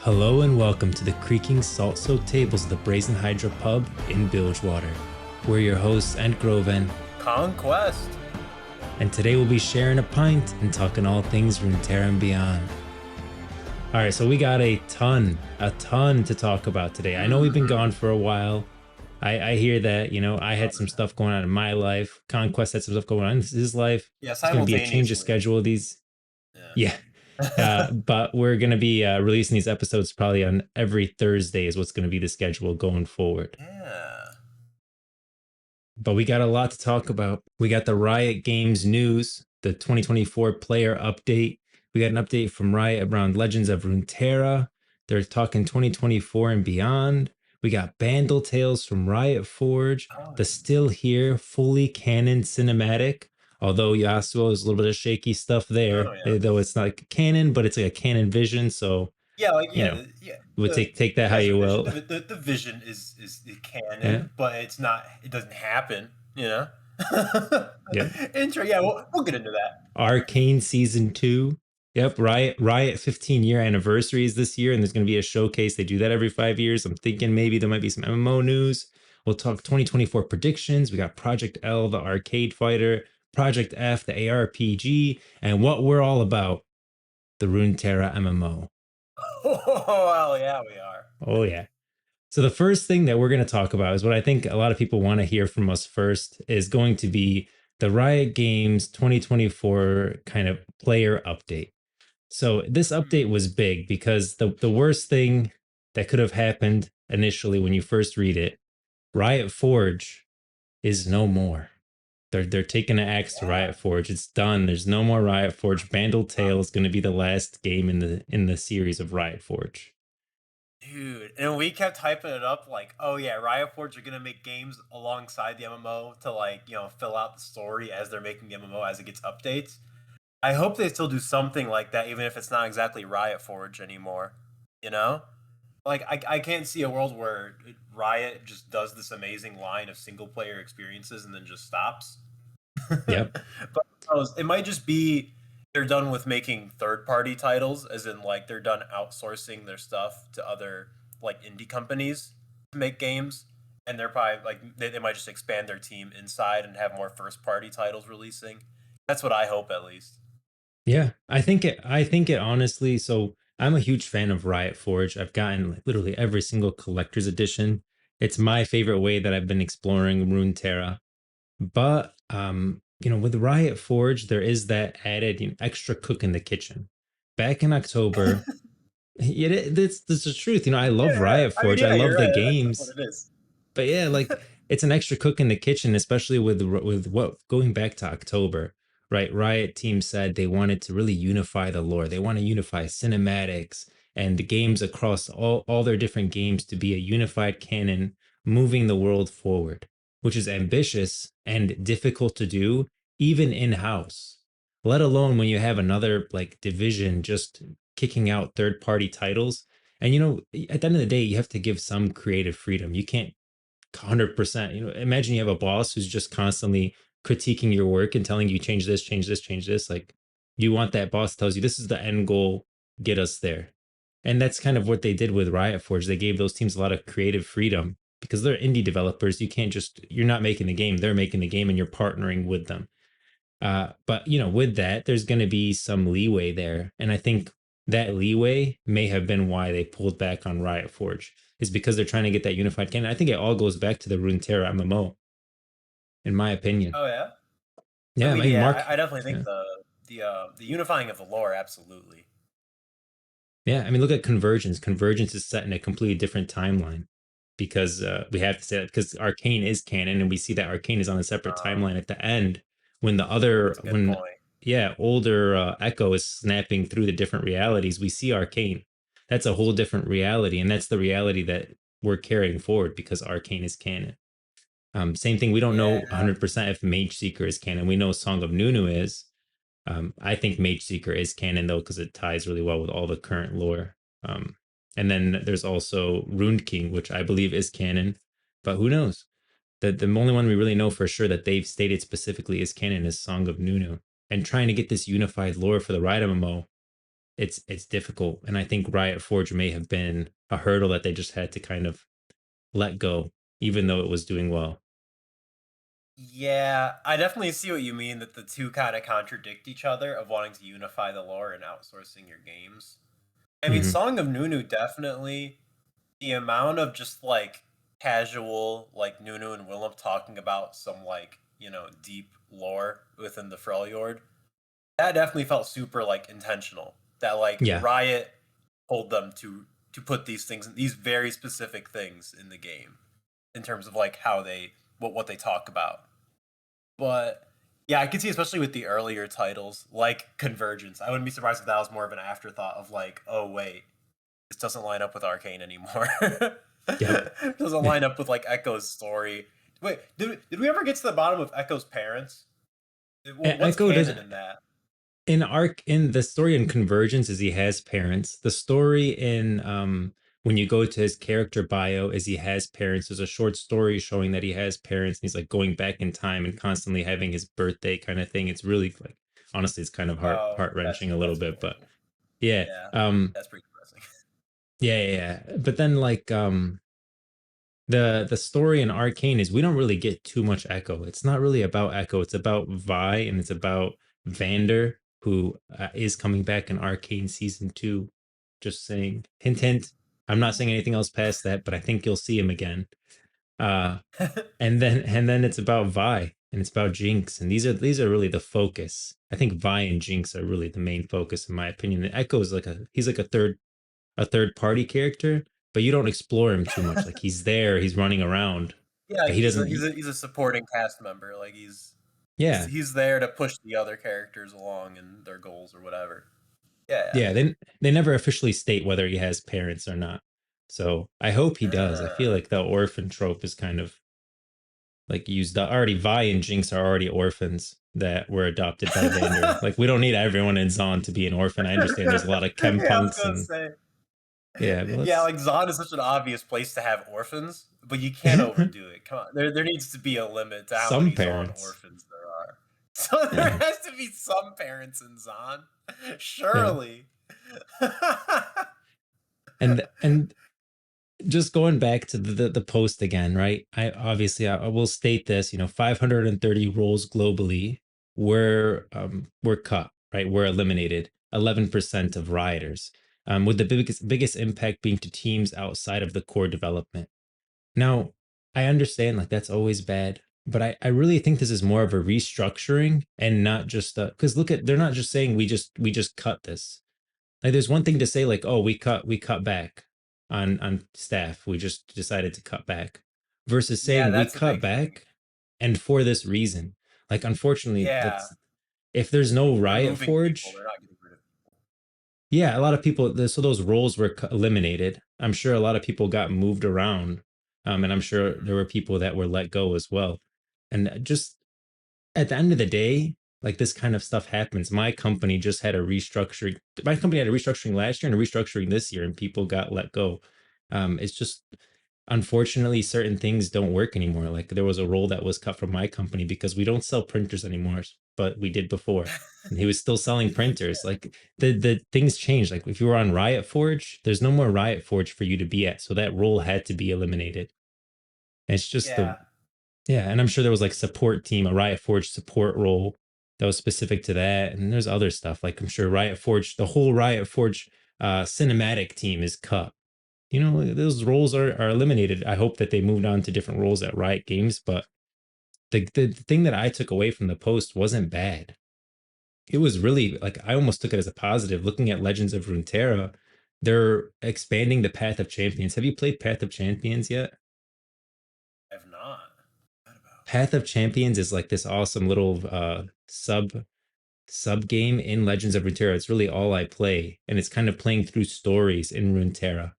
Hello and welcome to the creaking salt-soaked tables of the Brazen Hydra pub in Bilgewater. We're your hosts, Ent Groven, Conquest, and today we'll be sharing a pint and talking all things Runeterra and beyond. Alright, so we got a ton to talk about today. I know we've been gone for a while. I hear that, I had some stuff going on in my life. Conquest had some stuff going on in his life. yeah, It's going to be a change of simultaneously. schedule of these. Yeah. But we're going to be releasing these episodes probably on every Thursday is what's going to be the schedule going forward. Yeah. But we got a lot to talk about. We got the Riot Games news, the 2024 player update. We got an update from Riot around Legends of Runeterra. They're talking 2024 and beyond. We got Bandle Tales from Riot Forge, Oh, the Still Here fully canon cinematic. Although Yasuo is a little bit of shaky stuff there, oh yeah. though it's not like canon, but it's like a canon vision. So, Yeah, like you yeah, know, yeah. we'll take that He how has a you vision. will. The vision is the Yeah. canon, but it's not. It doesn't happen. You know. Yep. Intro. Yeah, we'll get into that. Arcane Season 2. Yep, Riot 15-year anniversary is this year, and there's going to be a showcase. They do that every 5 years. I'm thinking maybe there might be some MMO news. We'll talk 2024 predictions. We got Project L, the arcade fighter, Project F, the ARPG, and what we're all about, the Runeterra MMO. Oh, well, yeah, we are. Oh, yeah. So the first thing that we're going to talk about is what I think a lot of people want to hear from us first is going to be the Riot Games 2024 kind of player update. So this update was big because the worst thing that could have happened initially when you first read it, Riot Forge is no more. They're taking an axe to Yeah. Riot Forge. It's done. There's no more Riot Forge. Bandle Tale is going to be the last game in the series of Riot Forge. Dude, and we kept hyping it up like, oh yeah, Riot Forge are gonna make games alongside the MMO to like, fill out the story as they're making the MMO as it gets updates. I hope they still do something like that, even if it's not exactly Riot Forge anymore. You know? Like, I can't see a world where Riot just does this amazing line of single player experiences and then just stops. Yep. But who knows? It might just be they're done with making third party titles, as in, like, they're done outsourcing their stuff to other, like, indie companies to make games. And they're probably, like, they might just expand their team inside and have more first party titles releasing. That's what I hope, at least. Yeah, I think it honestly, so I'm a huge fan of Riot Forge. I've gotten like literally every single collector's edition. It's my favorite way that I've been exploring Runeterra. But with Riot Forge, there is that added extra cook in the kitchen. Back in October, yeah, that's the truth. I love Yeah, Riot I mean, Forge. I yeah, love you're the right. That's what games, it is. but yeah, like it's an extra cook in the kitchen, especially with what going back to October, right? Riot team said they wanted to really unify the lore. They want to unify cinematics and the games across all their different games to be a unified canon, moving the world forward, which is ambitious and difficult to do, even in house. Let alone when you have another like division just kicking out third party titles. And at the end of the day, you have to give some creative freedom. You can't 100%. Imagine you have a boss who's just constantly critiquing your work and telling you change this, change this, change this. Like you want that boss tells you this is the end goal, get us there. And that's kind of what they did with Riot Forge. They gave those teams a lot of creative freedom because they're indie developers. You can't just you're not making the game, they're making the game and you're partnering with them. But with that, there's going to be some leeway there, and I think that leeway may have been why they pulled back on Riot Forge is because they're trying to get that unified canon. I think it all goes back to the Runeterra MMO, in my opinion. Oh, yeah? I Yeah, mean, maybe yeah, Mark. I definitely think Yeah, the unifying of the lore, absolutely. yeah. I mean, look at Convergence. Convergence is set in a completely different timeline because we have to say that because Arcane is canon, and we see that Arcane is on a separate Uh, timeline at the end when the other that's a good when point. yeah older Echo is snapping through the different realities. We see Arcane. That's a whole different reality, and that's the reality that we're carrying forward because Arcane is canon. Same thing. We don't know Yeah. 100% if Mage Seeker is canon. We know Song of Nunu is. I think Mage Seeker is canon though because it ties really well with all the current lore. And then there's also Rune King, which I believe is canon, but who knows? The only one we really know for sure that they've stated specifically is canon is Song of Nunu. And trying to get this unified lore for the Riot MMO, it's difficult. And I think Riot Forge may have been a hurdle that they just had to kind of let go, even though it was doing well. Yeah, I definitely see what you mean that the two kind of contradict each other of wanting to unify the lore and outsourcing your games. I mean, Hmm. Song of Nunu definitely the amount of just like casual like Nunu and Willem talking about some like, deep lore within the Freljord. That definitely felt super like intentional. That like Yeah, Riot told them to put these things these very specific things in the game in terms of like how they what they talk about. But yeah, I could see especially with the earlier titles like Convergence. I wouldn't be surprised if that was more of an afterthought of like, oh wait, this doesn't line up with Arcane anymore. yep. Doesn't line up with like Echo's story. Wait, did we ever get to the bottom of Echo's parents? What's Echo does canon in that? in arc in the story in Convergence is he has parents. The story in when you go to his character bio is he has parents. There's a short story showing that he has parents and he's like going back in time and constantly having his birthday kind of thing. It's really like honestly it's kind of Oh, heart wrenching a little that's bit, but adorable. yeah. Yeah, that's pretty depressing. Yeah. But then like the story in Arcane is we don't really get too much Echo. It's not really about Echo. It's about Vi and it's about Vander, who is coming back in Arcane season 2. Just saying, hint, hint. I'm not saying anything else past that, but I think you'll see him again. Uh, and then it's about Vi and it's about Jinx, and these are really the focus. I think Vi and Jinx are really the main focus, in my opinion. And Echo is like he's like a third party character, but you don't explore him too much. Like he's there, he's running around, Yeah, but he he's a, doesn't. he's a he's a supporting cast member. Like he's Yeah, he's there to push the other characters along and their goals or whatever. Yeah. yeah. They never officially state whether he has parents or not. So I hope he does. I feel Uh, like the orphan trope is kind of like used up. Already Vi and Jinx are already orphans that were adopted by Vander. Like we don't need everyone in Zon to be an orphan. I understand there's a lot of chem yeah, I was punks gonna and say. yeah, but Yeah, let's like Zod is such an obvious place to have orphans, but you can't overdo it. Come on, there needs to be a limit to how some many Zon parents. orphans there are. So there Yeah, has to be some parents in Zon, yeah. surely. And just going back to the post again, right? I will state this, 530 roles globally were cut, right? Were eliminated. 11% of rioters, with the biggest impact being to teams outside of the core development. Now, I understand like that's always bad, but I really think this is more of a restructuring and not just because look at they're not just saying we just cut this. Like there's one thing to say like, oh, we cut back on staff. We just decided to cut back versus Yeah, saying we that's a cut big thing. back and for this reason. Like unfortunately, Yeah, that's if there's no they're Riot moving people. They're Forge, not getting rid of people. yeah, a lot of people so those roles were eliminated. I'm sure a lot of people got moved around. And I'm sure there were people that were let go as well. And just at the end of the day, like this kind of stuff happens. My company just had a restructuring. My company had a restructuring last year and a restructuring this year, and people got let go. It's just unfortunately certain things don't work anymore. Like there was a role that was cut from my company because we don't sell printers anymore, but we did before. And he was still selling printers. Like the things changed. Like if you were on Riot Forge, there's no more Riot Forge for you to be at. So that role had to be eliminated. And it's just the Yeah, yeah, and I'm sure there was like support team, a Riot Forge support role that was specific to that, and there's other stuff like I'm sure Riot Forge, the whole Riot Forge cinematic team is cut. Those roles are eliminated. I hope that they moved on to different roles at Riot Games, but the thing that I took away from the post wasn't bad. It was really like I almost took it as a positive. Looking at Legends of Runeterra, they're expanding the Path of Champions. Have you played Path of Champions yet? I've not. What about? Path of Champions is like this awesome little sub game in Legends of Runeterra. It's really all I play, and it's kind of playing through stories in Runeterra.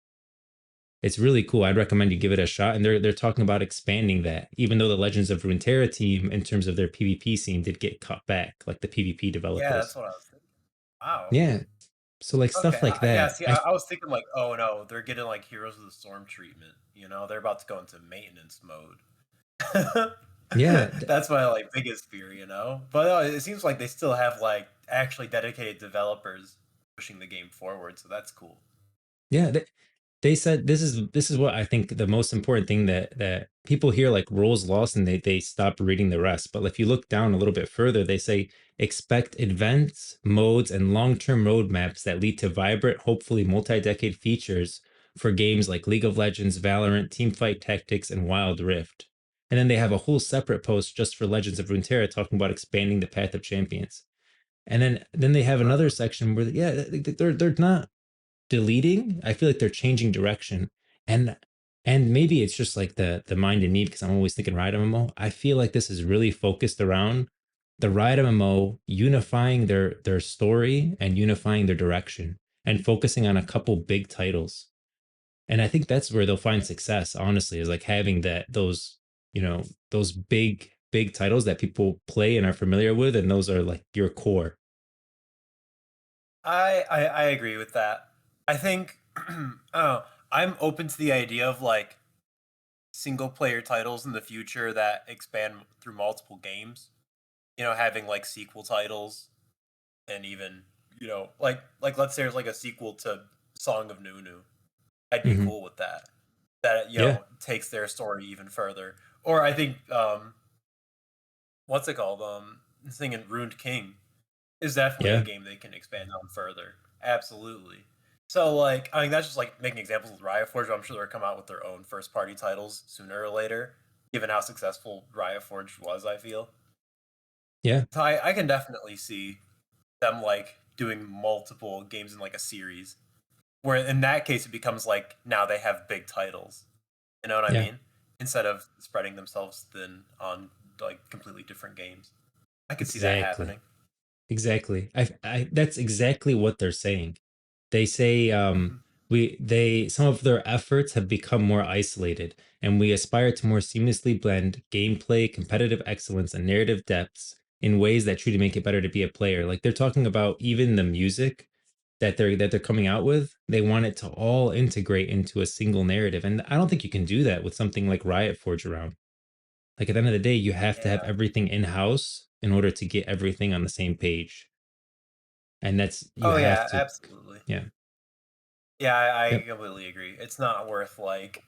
It's really cool. I'd recommend you give it a shot. And they're talking about expanding that, even though the Legends of Runeterra team, in terms of their PvP scene, did get cut back, like the PvP Yeah, developers. that's what I was thinking. Wow. Yeah, so like Okay. stuff like Yeah. that. See, I was thinking like, oh no, they're getting like Heroes of the Storm treatment. They're about to go into maintenance mode. Yeah, That's my like biggest fear. But it seems like they still have like actually dedicated developers pushing the game forward. So that's cool. Yeah, they said this is what I think the most important thing that people hear like rules lost and they stop reading the rest. But if you look down a little bit further, they say expect events, modes, and long-term roadmaps that lead to vibrant, hopefully multi-decade features for games like League of Legends, Valorant, Teamfight Tactics, and Wild Rift. And then they have a whole separate post just for Legends of Runeterra talking about expanding the path of champions. And then they have another section where yeah, they're not deleting. I feel like they're changing direction. And maybe it's just like the mind and need because I'm always thinking Riot MMO. I feel like this is really focused around the Riot MMO unifying their story and unifying their direction and focusing on a couple big titles. And I think that's where they'll find success, honestly, is like having those, those big titles that people play and are familiar with, and those are like your core. I agree with that. I think oh, I'm open to the idea of like single player titles in the future that expand through multiple games. You know, having like sequel titles and even like let's say there's like a sequel to Song of Nunu. I'd be Hmm. cool with that. That Yeah, takes their story even further. Or I think what's it called? Singing Ruined King is definitely a yeah, game they can expand on further. Absolutely. So like I mean that's just like making examples with Riot Forge. I'm sure they'll come out with their own first party titles sooner or later, given how successful Riot Forge was, I feel. yeah, So I can definitely see them like doing multiple games in like a series. Where in that case it becomes like now they have big titles. You know what I yeah. mean? Instead of spreading themselves thin on like completely different games. I could see that Exactly. happening. Exactly. I that's exactly what they're saying. They say Mhm. some of their efforts have become more isolated, and we aspire to more seamlessly blend gameplay, competitive excellence, and narrative depths in ways that truly make it better to be a player. Like they're talking about even the music that they're coming out with, they want it to all integrate into a single narrative. And I don't think you can do that with something like Riot Forge around. Like at the end of the day, you have to have Yeah. everything in house in order to get everything on the same page. And that's you Oh have yeah, to, absolutely. yeah. Yeah, I Yep. completely agree. It's not worth like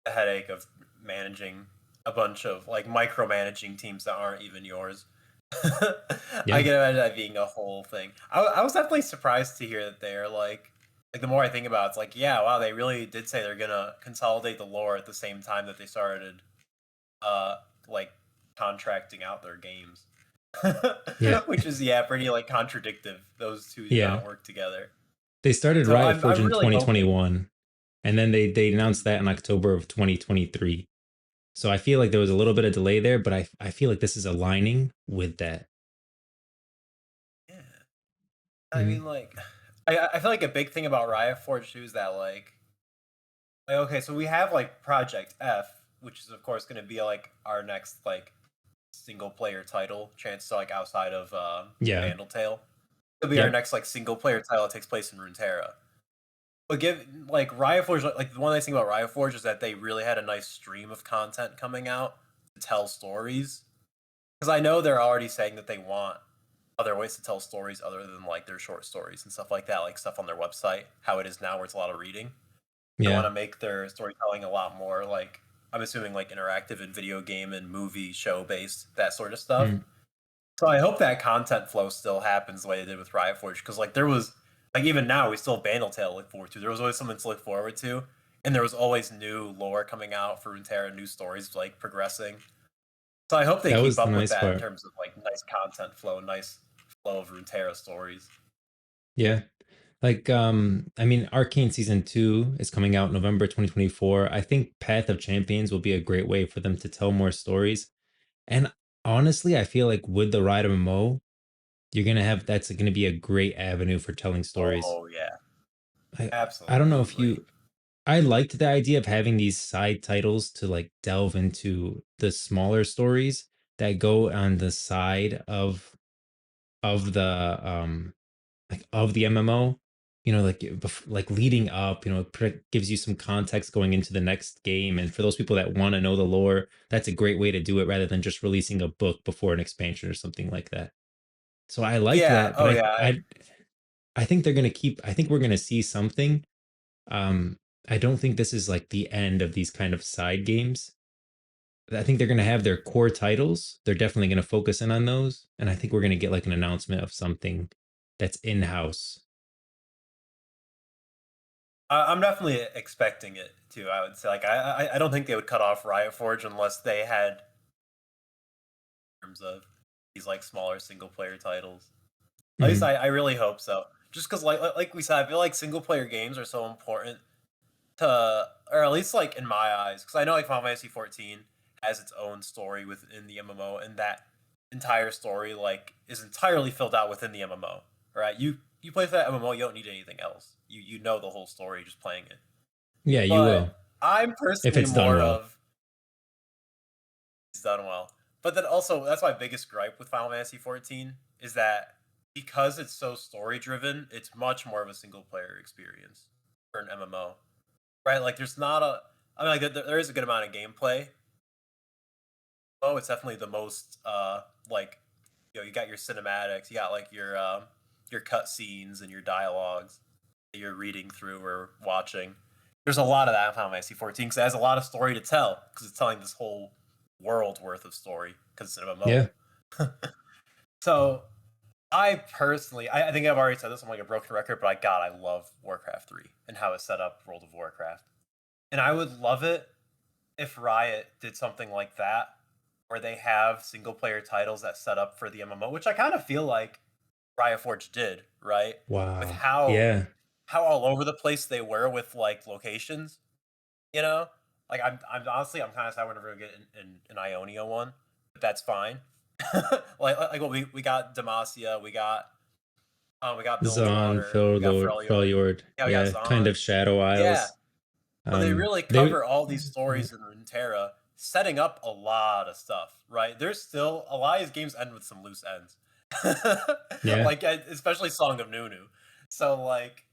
the headache of managing a bunch of like micromanaging teams that aren't even yours. I Yeah. can imagine that being a whole thing. I was definitely surprised to hear that they're like the more I think about it, it's like yeah, wow, they really did say they're gonna consolidate the lore at the same time that they started uh like contracting out their games. Yeah. Which is yeah, pretty like contradictive. Those two do Yeah. not work together. They started So Riot I'm Forge I'm in really hoping. 2021 and then they announced Mhm. that in October of 2023. So I feel like there was a little bit of delay there, but I feel like this is aligning with that. Yeah. I Mhm. mean, like, I feel like a big thing about Riot Forge too is that okay, so we have like Project F, which is of course going to be like our next like single player title, chance to like outside of Yeah. Bandle Tale. It'll be our Yep. next like single player title that takes place in Runeterra. But give like Riot Forge, like the one nice thing about Riot Forge is that they really had a nice stream of content coming out to tell stories. Because I know they're already saying that they want other ways to tell stories other than like their short stories and stuff like that, like stuff on their website, how it is now where it's a lot of reading. They want Yeah. to make their storytelling a lot more like I'm assuming like interactive and video game and movie show based, that sort of stuff. Mm. So I hope that content flow still happens the way they did with Riot Forge, because like there was like even now we still have Bandle Tale to look forward to. There was always something to look forward to, and there was always new lore coming out for Runeterra, new stories like progressing. So I hope they That keep was the up with nice that in part. terms of like nice content flow, nice flow of Runeterra stories. Yeah. Like I mean Arcane season 2 is coming out November 2024. I think Path of Champions will be a great way for them to tell more stories. And honestly, I feel like with the Riot MMO, you're gonna have that's gonna be a great avenue for telling stories. Oh yeah, I I don't know if absolutely. you I liked the idea of having these side titles to like delve into the smaller stories that go on the side of the like of the MMO, like like leading up, gives you some context going into the next game. And for those people that want to know the lore, that's a great way to do it rather than just releasing a book before an expansion or something like that. So I liked Yeah. that, but Oh yeah. I think they're gonna keep. I think we're gonna see something. Um, I don't think this is like the end of these kind of side games. I think they're gonna have their core titles. They're definitely gonna focus in on those, and I think we're gonna get like an announcement of something that's in house. I'm definitely expecting it too. I would say, like, I don't think they would cut off Riot Forge unless they had terms of these like smaller single player titles. At least Mhm. I really hope so. Just because, like we said, I feel like single player games are so important to, or at least like in my eyes, because I know like Final Fantasy 14 has its own story within the MMO, and that entire story like is entirely filled out within the MMO. Right? You play for that MMO, you don't need anything else. You know the whole story just playing it. Yeah, you will But I'm if personally it's done more well. of it's done well. But then also that's my biggest gripe with Final Fantasy 14 is that because it's so story driven, it's much more of a single player experience for an MMO. Right? Like there's not a I mean like there is a good amount of gameplay. Oh, it's definitely the most like you got your cinematics, you got like your cut scenes and your dialogues that you're reading through or watching. There's a lot of that in Final Fantasy 14 because it has a lot of story to tell because it's telling this whole world worth of story because it's an Yeah. MMO. So I personally, I think I've already said this. I'm like a broken record, but God, I love Warcraft 3 and how it set up World of Warcraft. And I would love it if Riot did something like that, where they have single player titles that set up for the MMO, which I kind of feel like Riot Forge did, right? With Wow. how Yeah. all over the place they were with like locations, you know. Like I'm honestly I'm kind of sad we're never gonna get an Ionia one, but that's fine. Like what we got Demacia, we got Zon, Bilgewater, we got Freljord, Freljord. yeah, we got Yeah, kind Zon, of Shadow yeah. Isles. So they really They cover all these stories in Runeterra, setting up a lot of stuff, right? There's still a lot of these games end with some loose ends, yeah. like especially Song of Nunu. So like,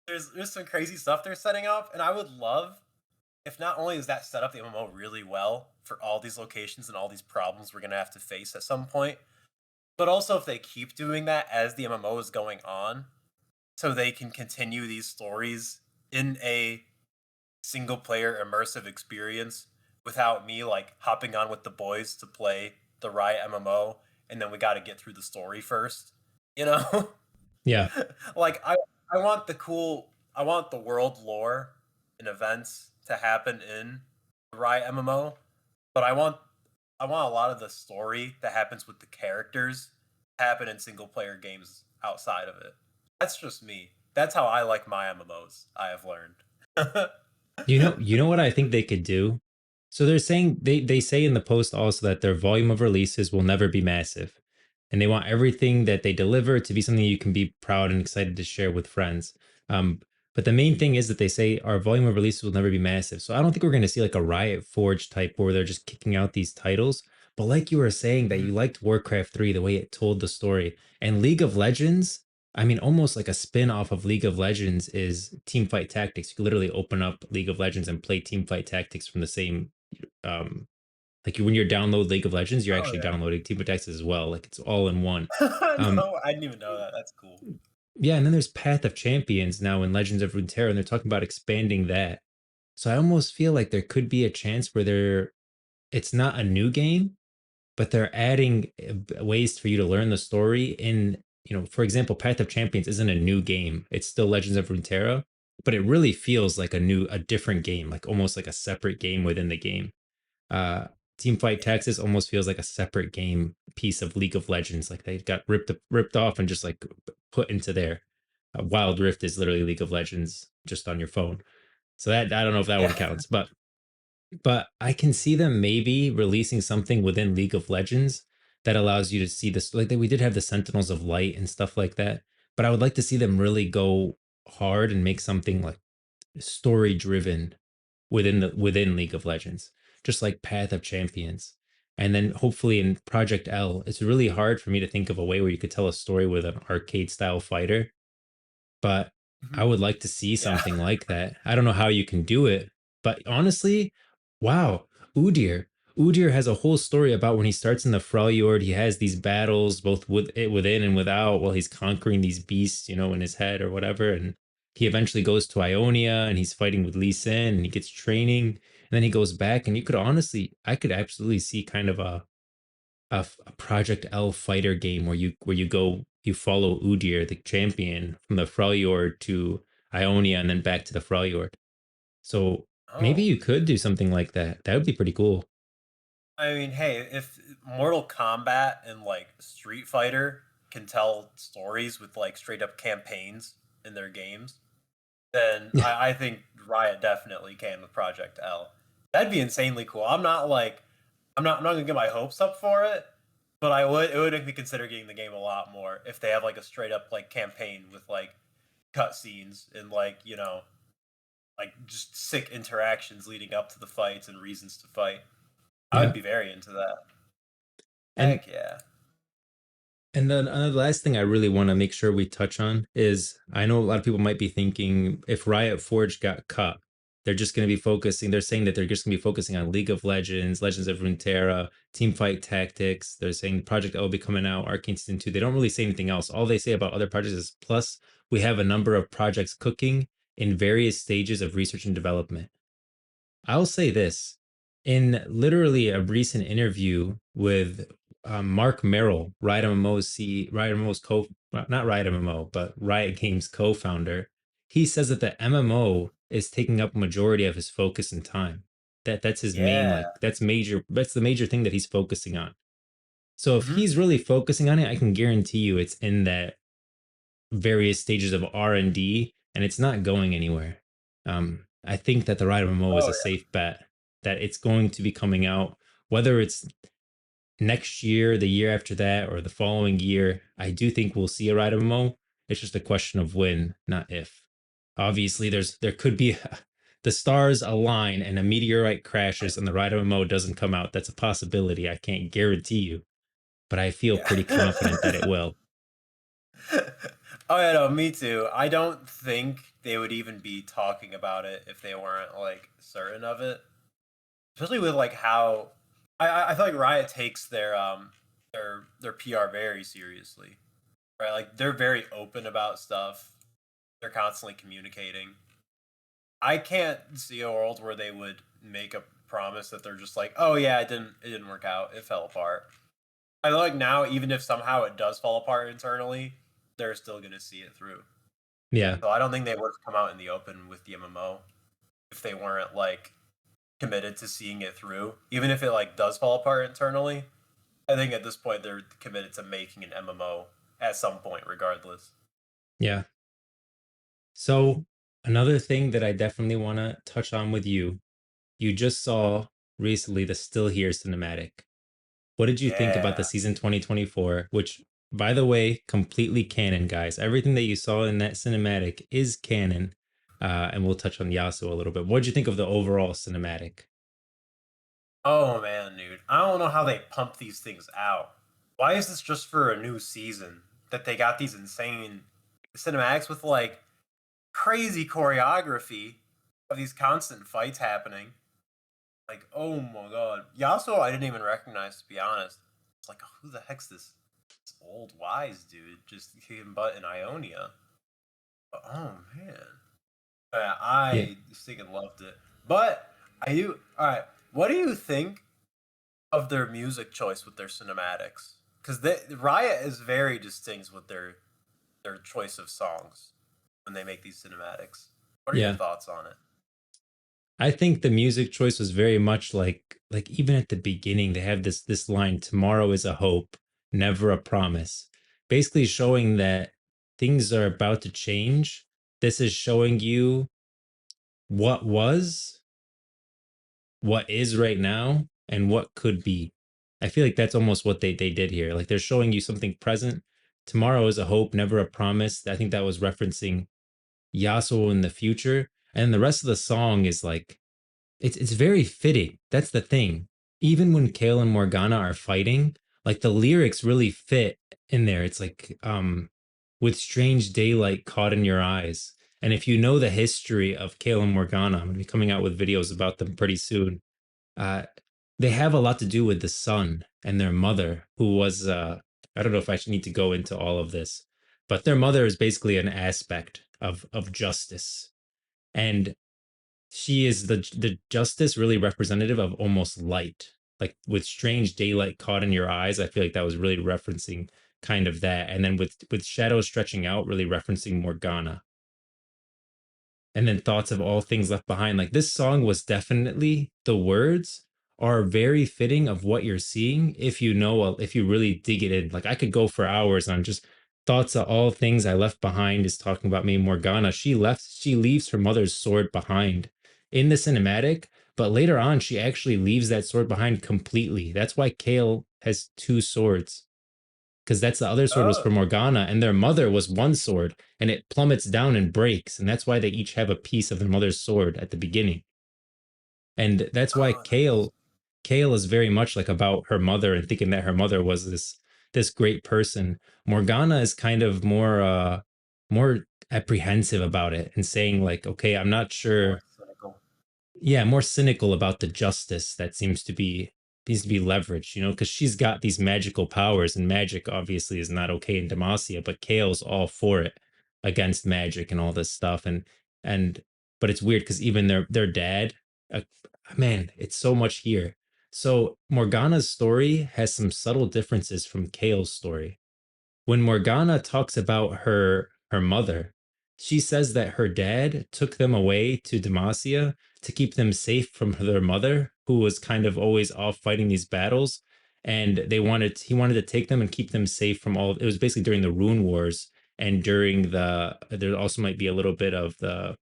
there's some crazy stuff they're setting up, and I would love if not only is that set up the MMO really well for all these locations and all these problems we're gonna have to face at some point, but also if they keep doing that as the MMO is going on, so they can continue these stories in a single player immersive experience without me like hopping on with the boys to play the Riot MMO and then we got to get through the story first. You know? Yeah. Like I want the world lore and events to happen in the Riot MMO, but I want a lot of the story that happens with the characters to happen in single player games outside of it. That's just me. That's how I like my MMOs, I have learned. You know what I think they could do? So they're saying they say in the post also that their volume of releases will never be massive. And they want everything that they deliver to be something you can be proud and excited to share with friends. Um, but the main thing is that they say our volume of releases will never be massive. So I don't think we're going to see like a Riot Forge type where they're just kicking out these titles. But like you were saying that you Mhm. liked Warcraft 3, the way it told the story. And League of Legends, I mean, almost like a spin off of League of Legends is Teamfight Tactics. You can literally open up League of Legends and play Teamfight Tactics from the same. Like when you're download League of Legends, you're Oh actually yeah. downloading Teamfight Tactics as well. Like it's all in one. Um, No, I didn't even know that. That's cool. yeah, and then there's Path of Champions now in Legends of Runeterra, and they're talking about expanding that. So I almost feel like there could be a chance where it's not a new game, but they're adding ways for you to learn the story in, for example, Path of Champions isn't a new game. It's still Legends of Runeterra, but it really feels like a different game, like almost like a separate game within the game. uh Teamfight Yeah. Texas almost feels like a separate game piece of League of Legends. Like they got ripped off and just like put into there. Wild Rift is literally League of Legends just on your phone. So that I don't know if that one Yeah. counts, but I can see them maybe releasing something within League of Legends that allows you to see this. Like we did have the Sentinels of Light and stuff like that, but I would like to see them really go hard and make something like story driven within League of Legends, just like Path of Champions. And then hopefully in Project L, it's really hard for me to think of a way where you could tell a story with an arcade style fighter, but I Mhm. would like to see Yeah. something like that. I don't know how you can do it, but honestly, wow, Udyr. Udyr has a whole story about when he starts in the Freljord. He has these battles both within and without while he's conquering these beasts, in his head or whatever. And he eventually goes to Ionia and he's fighting with Lee Sin and he gets training. And then he goes back and I could absolutely see kind of a Project L fighter game where you follow Udyr, the champion, from the Freljord to Ionia and then back to the Freljord. So maybe Oh, you could do something like that. That would be pretty cool. I mean, hey, if Mortal Kombat and like Street Fighter can tell stories with like straight up campaigns in their games, then Yeah. I think Riot definitely can with Project L. That'd be insanely cool. I'm not gonna get my hopes up for it, but it would make me consider getting the game a lot more if they have like a straight up like campaign with like cutscenes and like like just sick interactions leading up to the fights and reasons to fight. I would Yeah. be very into that. And Heck yeah. And then the last thing I really want to make sure we touch on is I know a lot of people might be thinking if Riot Forge got cut, they're saying that they're just going to be focusing on League of Legends, Legends of Runeterra, Teamfight Tactics. They're saying Project L will be coming out, Arcane Season 2. They don't really say anything else. All they say about other projects is plus we have a number of projects cooking in various stages of research and development. I'll say this in literally a recent interview with Mark Merrill, Riot MMO's not Riot MMO, but Riot Games co-founder. He says that the MMO is taking up a majority of his focus and time. That's his main Yeah. like that's major. That's the major thing that he's focusing on. So if Hmm. he's really focusing on it, I can guarantee you it's in that various stages of R&D and it's not going anywhere. I think that the Riot MMO is Oh a safe bet that it's going to be coming out, whether it's next year, the year after that, or the following year. I do think we'll see a Riot MMO. It's just a question of when, not if. Obviously, there could be the stars align and a meteorite crashes and the Riot MMO doesn't come out. That's a possibility. I can't guarantee you, but I feel yeah. pretty confident that it will. Oh yeah, no, me too. I don't think they would even be talking about it if they weren't like certain of it. Especially with like how I feel like Riot takes their PR very seriously. Right? Like they're very open about stuff. They're constantly communicating. I can't see a world where they would make a promise that they're just like, "Oh yeah, it didn't work out. It fell apart." I feel like now even if somehow it does fall apart internally, they're still going to see it through. Yeah. So I don't think they would have come out in the open with the MMO if they weren't like committed to seeing it through. Even if it like does fall apart internally, I think at this point they're committed to making an MMO at some point regardless. Yeah. So, another thing that I definitely want to touch on with you just saw recently the Still Here cinematic. What did you think about the Yeah. season 2024, which, by the way, completely canon, guys? Everything that you saw in that cinematic is canon. And we'll touch on Yasuo a little bit. What did you think of the overall cinematic? Oh man, dude. I don't know how they pump these things out. Why is this just for a new season that they got these insane cinematics with like crazy choreography of these constant fights happening? Like, oh my god. Yasuo I didn't even recognize to be honest. It's like who the heck's this old wise dude just kicking butt in Ionia? But, oh man. Yeah, Yeah. I freaking loved it. But I do alright. What do you think of their music choice with their cinematics? Because Riot is very distinct with their choice of songs when they make these cinematics. What are your Yeah. thoughts on it? I think the music choice was very much like even at the beginning they have this line, tomorrow is a hope, never a promise. Basically showing that things are about to change. This is showing you what was, what is right now, and what could be. I feel like that's almost what they did here. Like they're showing you something present. Tomorrow is a hope, never a promise. I think that was referencing Yasuo in the future. And the rest of the song is like it's very fitting. That's the thing. Even when Kale and Morgana are fighting, like the lyrics really fit in there. It's like with strange daylight caught in your eyes. And if you know the history of Kale and Morgana, I'm gonna be coming out with videos about them pretty soon. Uh they have a lot to do with the son and their mother, who was I don't know if I should need to go into all of this, but their mother is basically an aspect of justice. And she is the justice really representative of almost light, like with strange daylight caught in your eyes. I feel like that was really referencing kind of that, and then with shadows stretching out, really referencing Morgana, and then thoughts of all things left behind. Like this song was definitely, the words are very fitting of what you're seeing if you know, if you really dig it in. Like I could go for hours on just thoughts of all things I left behind is talking about me. Morgana, she leaves her mother's sword behind in the cinematic, but later on she actually leaves that sword behind completely. That's why Kale has two swords, because that's the other sword was Oh, for Morgana, and their mother was one sword, and it plummets down and breaks, and that's why they each have a piece of their mother's sword at the beginning. And that's why oh, that makes. Kale is very much like about her mother and thinking that her mother was this great person. Morgana is kind of more apprehensive about it and saying like, okay, I'm not More sure, cynical. yeah, more cynical about the justice that needs to be leveraged, because she's got these magical powers, and magic obviously is not okay in Demacia, but Kale's all for it against magic and all this stuff. And but it's weird because even their dad, uh, man, it's so much here. So Morgana's story has some subtle differences from Kale's story. When Morgana talks about her mother, she says that her dad took them away to Demacia to keep them safe from their mother, who was kind of always off fighting these battles. And he wanted to take them and keep them safe from all. It was basically during the Rune Wars, and during there also might be a little bit of the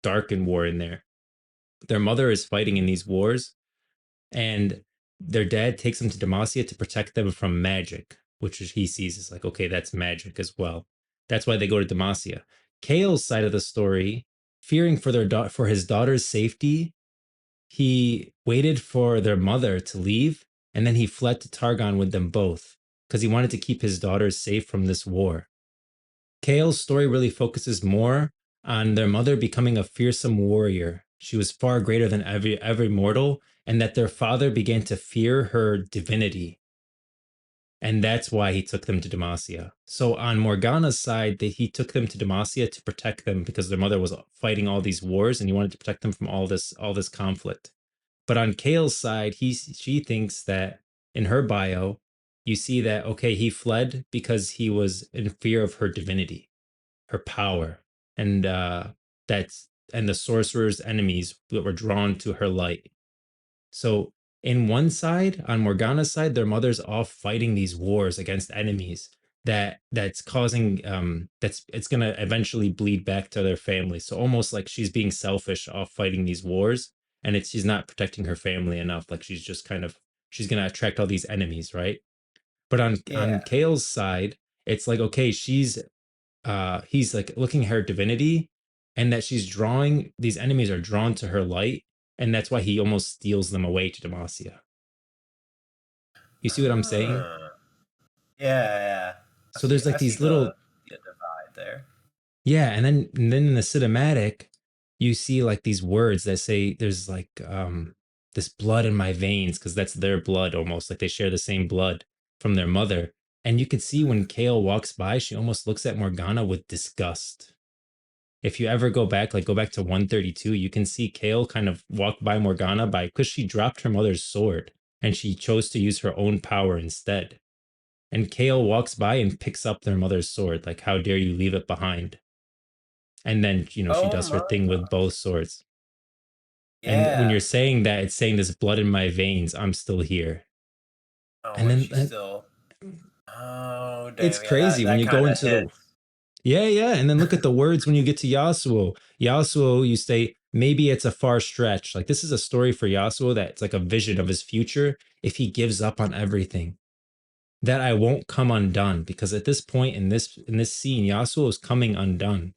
Darken War in there. Their mother is fighting in these wars, and their dad takes them to Demacia to protect them from magic, which he sees as like, okay, that's magic as well. That's why they go to Demacia. Kale's side of the story, fearing for for his daughter's safety, he waited for their mother to leave, and then he fled to Targon with them both because he wanted to keep his daughters safe from this war. Kale's story really focuses more on their mother becoming a fearsome warrior. She was far greater than every mortal, and that their father began to fear her divinity. And that's why he took them to Demacia. So on Morgana's side, he took them to Demacia to protect them because their mother was fighting all these wars, and he wanted to protect them from all this conflict. But on Kale's side, she thinks that in her bio, you see that okay, he fled because he was in fear of her divinity, her power, and that's and the sorcerer's enemies that were drawn to her light. So in one side, on Morgana's side, their mother's off fighting these wars against enemies that's causing that's it's gonna eventually bleed back to their family. So almost like she's being selfish off fighting these wars, and she's not protecting her family enough. Like she's gonna attract all these enemies, right? But on Yeah. Kale's side, it's like okay, he's like looking at her divinity, and that she's drawing these enemies are drawn to her light, and that's why he almost steals them away to Demacia. You see what I'm saying? Ah, yeah, yeah. I So see. there's like I see these little, the divide there. yeah, and then in the cinematic, you see like these words that say there's like this blood in my veins, because that's their blood almost, like they share the same blood from their mother. And you could see when Kale walks by, she almost looks at Morgana with disgust. If you ever go back to 132, you can see Kale kind of walk by Morgana by because she dropped her mother's sword and she chose to use her own power instead. And Kale walks by and picks up their mother's sword, like, how dare you leave it behind? And then, she Oh does her my thing with gosh. both swords. And when Yeah. you're saying that, it's saying there's blood in my veins, I'm still here. Oh, And and then she's still. Oh it's damn. Yeah. That crazy when that you go kind of into the. hits. Yeah, yeah. And then look at the words when you get to Yasuo. Yasuo, you say, maybe it's a far stretch. Like, this is a story for Yasuo that's like a vision of his future if he gives up on everything. That I won't come undone. Because at this point in this scene, Yasuo is coming undone.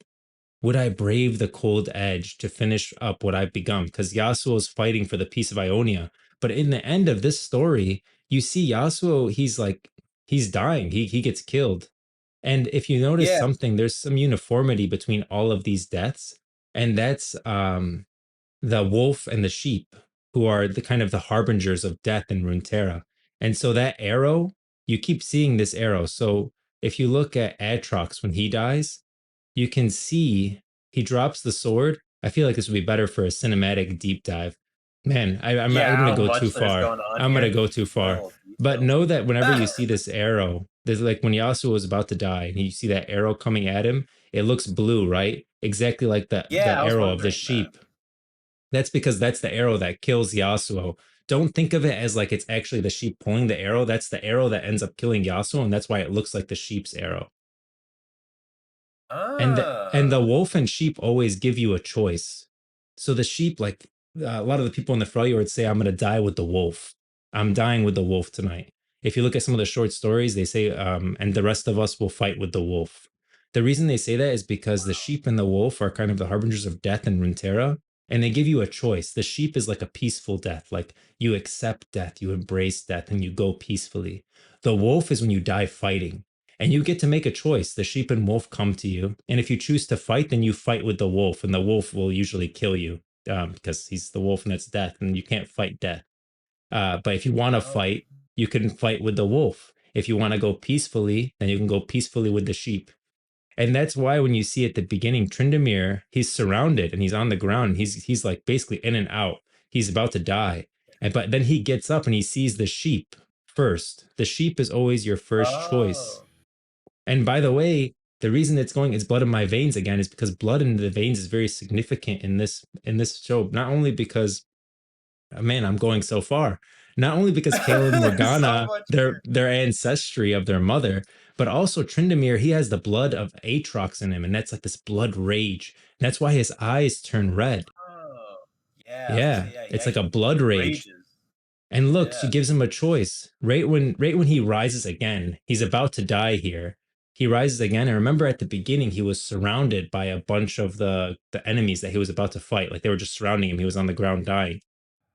Would I brave the cold edge to finish up what I've begun? Because Yasuo is fighting for the peace of Ionia. But in the end of this story, you see Yasuo, he's dying. He gets killed. And if you notice Yeah. something, there's some uniformity between all of these deaths, and that's the wolf and the sheep. who are the kind of the harbingers of death in Runeterra. And so that arrow, you keep seeing this arrow. So if you look at Atrox when he dies, you can see he drops the sword. I feel like this would be better for a cinematic deep dive. Man, I'm Yeah, going to how go too much there's far. going on I'm going to here. go too Going a far. little But detailed. know that whenever you see this arrow, there's like when Yasuo was about to die and you see that arrow coming at him, it looks blue, right? Exactly like the Yeah, I was arrow of the wondering that. sheep. That's because that's the arrow that kills Yasuo. Don't think of it as like it's actually the sheep pulling the arrow. That's the arrow that ends up killing Yasuo, and that's why it looks like the sheep's arrow. And the Ah. wolf and sheep always give you a choice. So the sheep, like a lot of the people in the Freljord would say, "I'm going to die with the wolf. I'm dying with the wolf tonight." If you look at some of the short stories, they say, "And the rest of us will fight with the wolf." The reason they say that is because the sheep and the wolf are kind of the harbingers of death in Runeterra, and they give you a choice. The sheep is like a peaceful death, like you accept death, you embrace death, and you go peacefully. The wolf is when you die fighting, and you get to make a choice. The sheep and wolf come to you, and if you choose to fight, then you fight with the wolf, and the wolf will usually kill you because he's the wolf and that's death, and you can't fight death. But if you want to Oh. fight, you can fight with the wolf. If you want to go peacefully, then you can go peacefully with the sheep. And that's why when you see at the beginning, Tryndamere, he's surrounded and he's on the ground. He's like basically in and out. He's about to die. And but then he gets up and he sees the sheep first. The sheep is always your first choice. Oh. And by the way, the reason it's going, it's blood in my veins again, is because blood in the veins is very significant in this show. Not only because, man, I'm going so far. Not only because Caleb and There's so Morgana, much their ancestry of their mother, but also Tryndamere, he has the blood of Aatrox in him, and that's like this blood rage. And that's why his eyes turn red. Oh, yeah, I was gonna Yeah, say, yeah, he it's like a actually blood rage. rages. And look, she Yeah. gives him a choice. Right when he rises again, he's about to die here. He rises again, and remember at the beginning he was surrounded by a bunch of the enemies that he was about to fight. Like they were just surrounding him. He was on the ground dying.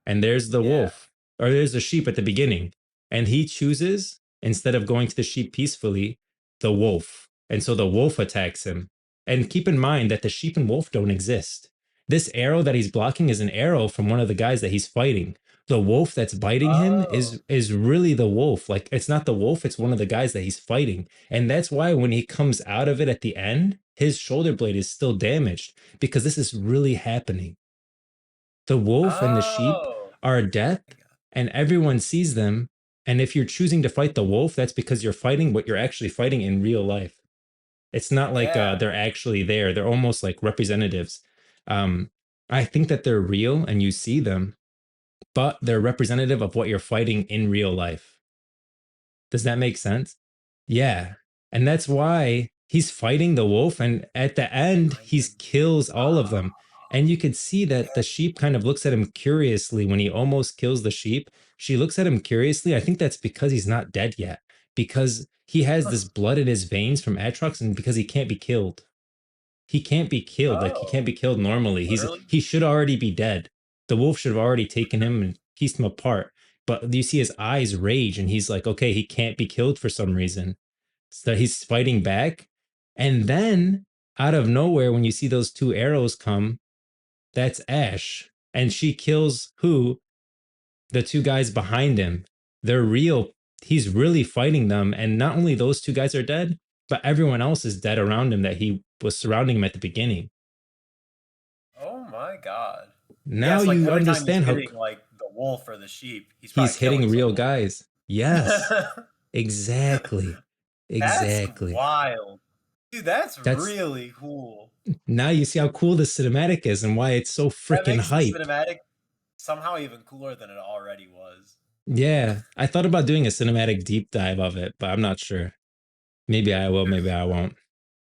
And there's the Yeah. wolf, or there's the sheep at the beginning. And he chooses, instead of going to the sheep peacefully, the wolf. And so the wolf attacks him. And keep in mind that the sheep and wolf don't exist. This arrow that he's blocking is an arrow from one of the guys that he's fighting. The wolf that's biting him Oh. is really the wolf. Like it's not the wolf, it's one of the guys that he's fighting. And that's why when he comes out of it at the end, his shoulder blade is still damaged because this is really happening. The wolf and the sheep Oh. are death, and everyone sees them. And if you're choosing to fight the wolf, that's because you're fighting what you're actually fighting in real life. It's not like Yeah. they're actually there. They're almost like representatives. Um, I think that they're real and you see them, but they're representative of what you're fighting in real life. Does that make sense? Yeah. And that's why he's fighting the wolf. And at the end, I he can. kills all of them. And you could see that the Yeah. sheep kind of looks at him curiously when he almost kills the sheep. She looks at him curiously. I think that's because he's not dead yet, because he has Huh. this blood in his veins from Atrox and because he can't be killed. He can't be killed. Like he can't Oh. be killed normally. Literally? He should already be dead. The wolf should have already taken him and pieced him apart. But you see his eyes rage and he's like, okay, he can't be killed for some reason. So he's fighting back. And then out of nowhere, when you see those two arrows come, that's Ash. And she kills who? The two guys behind him. They're real. He's really fighting them. And not only those two guys are dead, but everyone else is dead around him that he was surrounding him at the beginning. Oh my god. Now Yes, like you every time he's understand how hitting like the wolf or the sheep, he's probably he's hitting killing real someone. guys. Yes, exactly. That's Exactly. wild. Dude, that's That's really cool. now you see how cool the cinematic is and why it's so That freaking makes the hype. cinematic somehow even cooler than it already was. Yeah, I thought about doing a cinematic deep dive of it, but I'm not sure. Maybe I will, maybe I won't.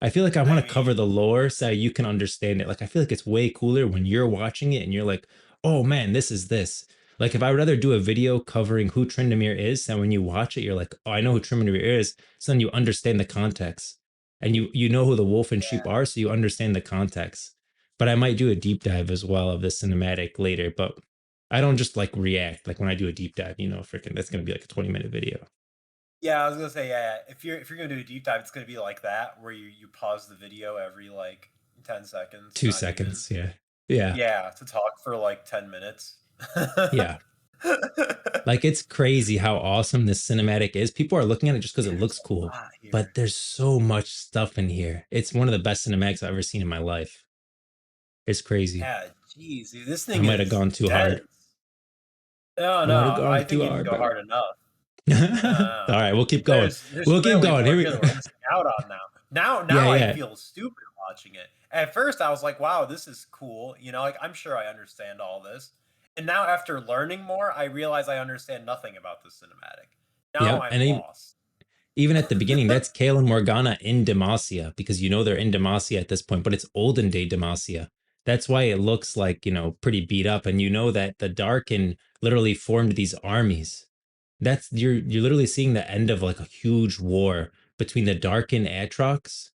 I feel like I want I to cover mean, the lore so you can understand it. Like I feel like it's way cooler when you're watching it and you're like, "Oh man, this is this." Like if I would rather do a video covering who Tryndamere is, and when you watch it, you're like, "Oh, I know who Tryndamere is." So then you understand the context, and you know who the wolf and sheep yeah. are, so you understand the context. But I might do a deep dive as well of the cinematic later. But I don't just like react. Like when I do a deep dive, freaking that's gonna be like a 20-minute video, Yeah, I was gonna say, yeah, if you're gonna do a deep dive, it's gonna be like that, where you pause the video every like 10 seconds, two not even. seconds. Yeah, yeah. Yeah, to talk for like 10 minutes. Yeah. Like it's crazy how awesome this cinematic is. People are looking at it just because it There's looks a cool, lot here. but there's so much stuff in here. It's one of the best cinematics I've ever seen in my life. It's crazy. Yeah, jeez, dude, this I thing might have is gone too hard. dense. No, I might have no, gone I too think you didn't hard, go bro. hard enough. All No, right, we'll keep going. there's We'll keep clearly going. more Here here we that we're missing out on now. Yeah, Now I yeah. feel stupid watching it. At first, I was like, "Wow, this is cool." You know, like I'm sure I understand all this. And now, after learning more, I realize I understand nothing about the cinematic. Now Yep. I'm And lost. even at the beginning, that's Kale and Morgana in Demacia because you know they're in Demacia at this point, but it's olden day Demacia. That's why it looks like, pretty beat up. And you know that the Darkin literally formed these armies. That's you're literally seeing the end of like a huge war between the Darkin Atrox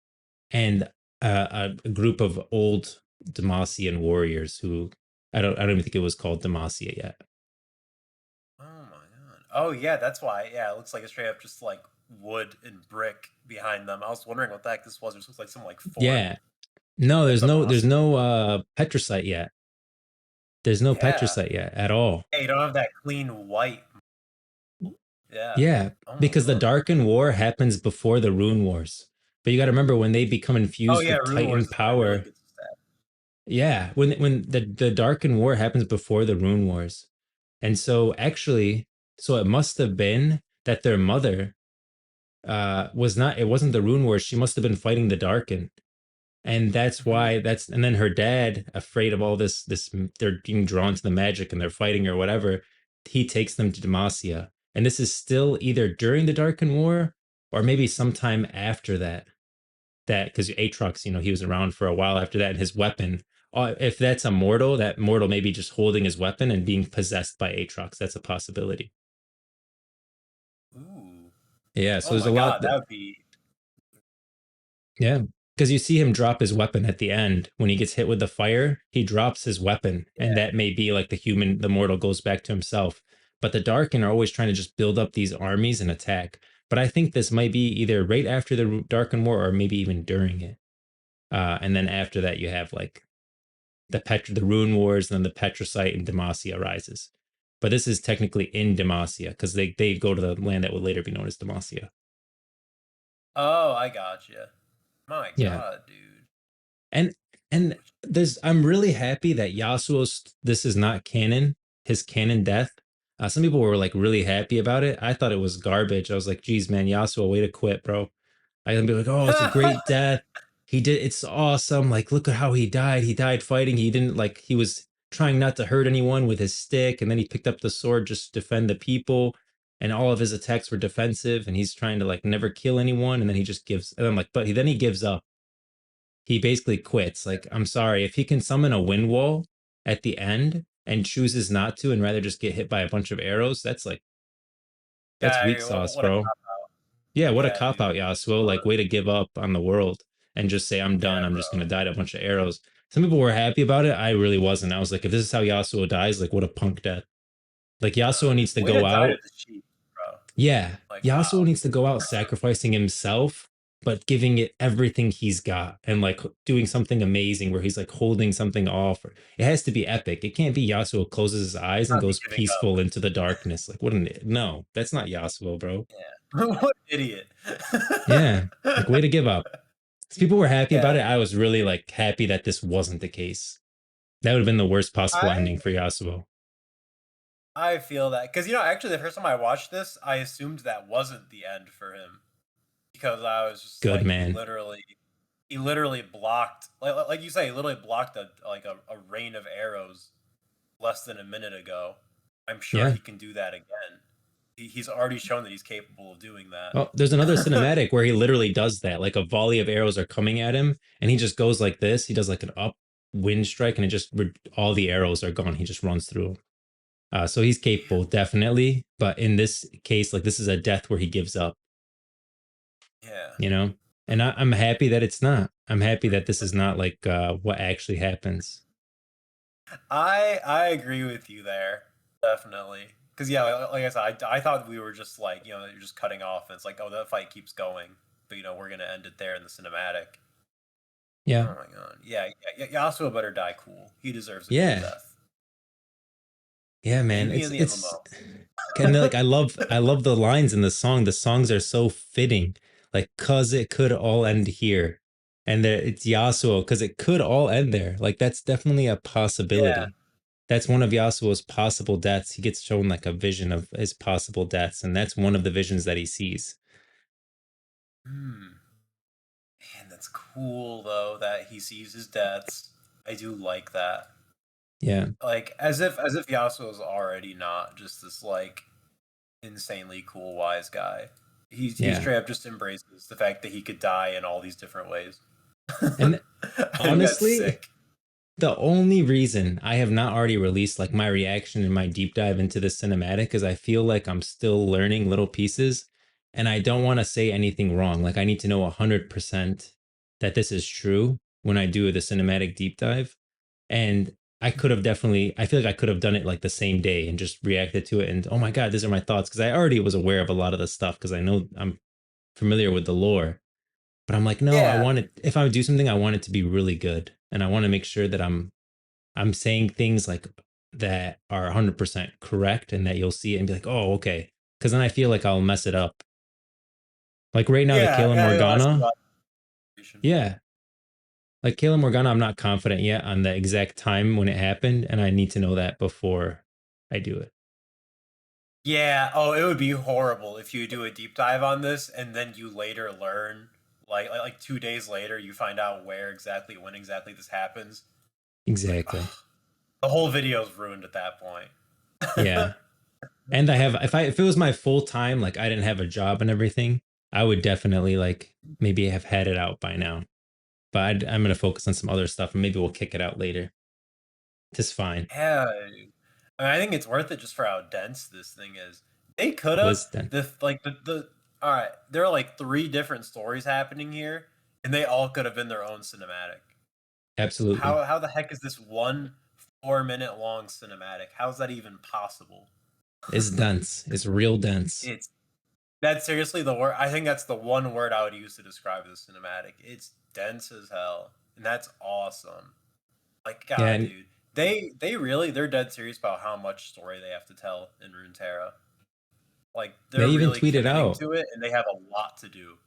and a group of old Demacian warriors who I don't even think it was called Demacia yet. Oh my god. Oh yeah, that's why. Yeah, it looks like it's straight up just like wood and brick behind them. I was wondering what the heck this was. It looks like some like fort Yeah. No, in there's Demacia. no Petrosite yet. There's no Yeah. Petrosite yet at all. Hey, you don't have that clean white. Yeah. Yeah, Oh my because the god. Darken War happens before the Rune Wars. But you got to remember when they become Oh infused yeah, with Rune Titan Wars is when it really power. gets sad. Yeah, when the Darken War happens before the Rune Wars. And so actually, so it must have been that their mother was not it wasn't the Rune Wars. She must have been fighting the Darken. And that's Mhm. why that's and then her dad, afraid of all this they're being drawn to the magic and they're fighting or whatever, he takes them to Demacia. And this is still either during the Darken War or maybe sometime after that because Aatrox, he was around for a while after that, and his weapon, if that's a mortal, that mortal may be just holding his weapon and being possessed by Aatrox. That's a possibility. Ooh. Yeah, so Oh there's a my lot god, that that would be yeah, because you see him drop his weapon at the end when he gets hit with the fire. He drops his weapon, and yeah. that may be like the mortal goes back to himself. But the Darken are always trying to just build up these armies and attack. But I think this might be either right after the Darken War or maybe even during it. And then after that, you have like the Rune Wars, and then the Petrosite and Demacia rises. But this is technically in Demacia because they go to the land that would later be known as Demacia. Oh, I gotcha. My Yeah, god, dude. and and there's I'm really happy that Yasuo's this is not canon, his canon death. Some people were like really happy about it. I thought it was garbage. I was like, geez, man, Yasuo, way to quit, bro. I can be like, oh, it's a great death. He did it's awesome. Like, look at how he died. He died fighting. He didn't like he was trying not to hurt anyone with his stick, and then he picked up the sword just to defend the people. And all of his attacks were defensive, and he's trying to like never kill anyone, and then he just gives and I'm like, but then he gives up. He basically quits. Like, I'm sorry, if he can summon a wind wall at the end and chooses not to and rather just get hit by a bunch of arrows, that's weak Yeah, sauce, what a bro. cop out. Yeah, what a Yeah, cop out, dude. Yasuo. Like, For way to give up on the world and just say, I'm done. yeah, I'm bro. just going to die to a bunch of arrows. Some people were happy about it. I really wasn't. I was like, if this is how Yasuo dies, like, what a punk death. Like, Yasuo needs to Way to go die to out. the sheep, bro. Yeah, Like, Yasuo wow. needs to go out sacrificing himself, but giving it everything he's got and like doing something amazing where he's like holding something off. It has to be epic. It can't be Yasuo closes his eyes and Not be goes giving up. peaceful into the darkness. Like, what an no, that's not Yasuo, bro. Yeah. What an idiot. Yeah, like way to give up. People were happy about Yeah, it. dude. I was really like happy that this wasn't the case. That would have been the worst possible I ending for Yasuo. I feel that because actually, the first time I watched this, I assumed that wasn't the end for him because I was just Good like, man. he literally blocked, like you say, he literally blocked a rain of arrows less than a minute ago. I'm sure Yeah. he can do that again. He's already shown that he's capable of doing Oh, there's another that. cinematic where he literally does that. Like a volley of arrows are coming at him, and he just goes like this. He does like an up wind strike, and all the arrows are gone. He just runs through them. So he's capable, definitely. But in this case, like this is a death where he gives up. Yeah. You know, and I'm happy that it's not. I'm happy that this is not like what actually happens. I agree with you there, definitely. Because yeah, like I said, I thought we were just like you're just cutting off, and it's like, oh, that fight keeps going, but we're gonna end it there in the cinematic. Yeah, Oh my god, yeah, Yasuo better die cool. He deserves a cool yeah. death. Yeah, man. Maybe in the It's MMO. kind of like I love the lines in the song. The songs are so fitting. Like, cause it could all end here. And it's Yasuo, cause it could all end there. Like that's definitely a Yeah. possibility. That's one of Yasuo's possible deaths. He gets shown like a vision of his possible deaths, and that's one of the visions that he sees. Hmm. Man, that's cool though that he sees his deaths. I do like that. Yeah. Like as if Yasuo is already not just this like insanely cool wise guy. He Yeah. straight up just embraces the fact that he could die in all these different ways. And I think that's honestly, sick. the only reason I have not already released like my reaction and my deep dive into the cinematic is I feel like I'm still learning little pieces and I don't want to say anything wrong. Like I need to know 100% that this is true when I do the cinematic deep dive. And I could have definitely, I feel like I could have done it like the same day and just reacted to it and, oh my God, these are my thoughts. Cause I already was aware of a lot of the stuff because I know I'm familiar with the lore. But I'm like, no, I Yeah. want it. If I would do something, I want it to be really good. And I want to make sure that I'm saying things like that are 100% correct and that you'll see it and be like, oh, okay. Because then I feel like I'll mess it up. Like right now, the Yeah, Kayla yeah, I know, I see a Morgana, lot of information. yeah, like Kayla Morgana, I'm not confident yet on the exact time when it happened, and I need to know that before I do it. Yeah, oh, it would be horrible if you do a deep dive on this and then you later learn, like 2 days later, you find out where exactly, when exactly this happens. It's like, Exactly. ugh, the whole video's ruined at that point. Yeah. And I have if it was my full time, like I didn't have a job and everything, I would definitely like maybe have had it out by now. But I'm gonna focus on some other stuff and maybe we'll kick it out later. Just fine. Yeah, I mean, I think it's worth it just for how dense this thing is. They could It have was then. the all right. There are like three different stories happening here, and they all could have been their own cinematic. Absolutely. How the heck is this one 4 minute long cinematic? How's that even possible? It's dense. It's real dense. It's that's seriously the word. I think that's the one word I would use to describe this cinematic. It's dense as hell, and that's awesome. Like Yeah, God, and dude, they really they're dead serious about how much story they have to tell in Runeterra. Like they they're even really tweeted committing out. to it, and they have a lot to do.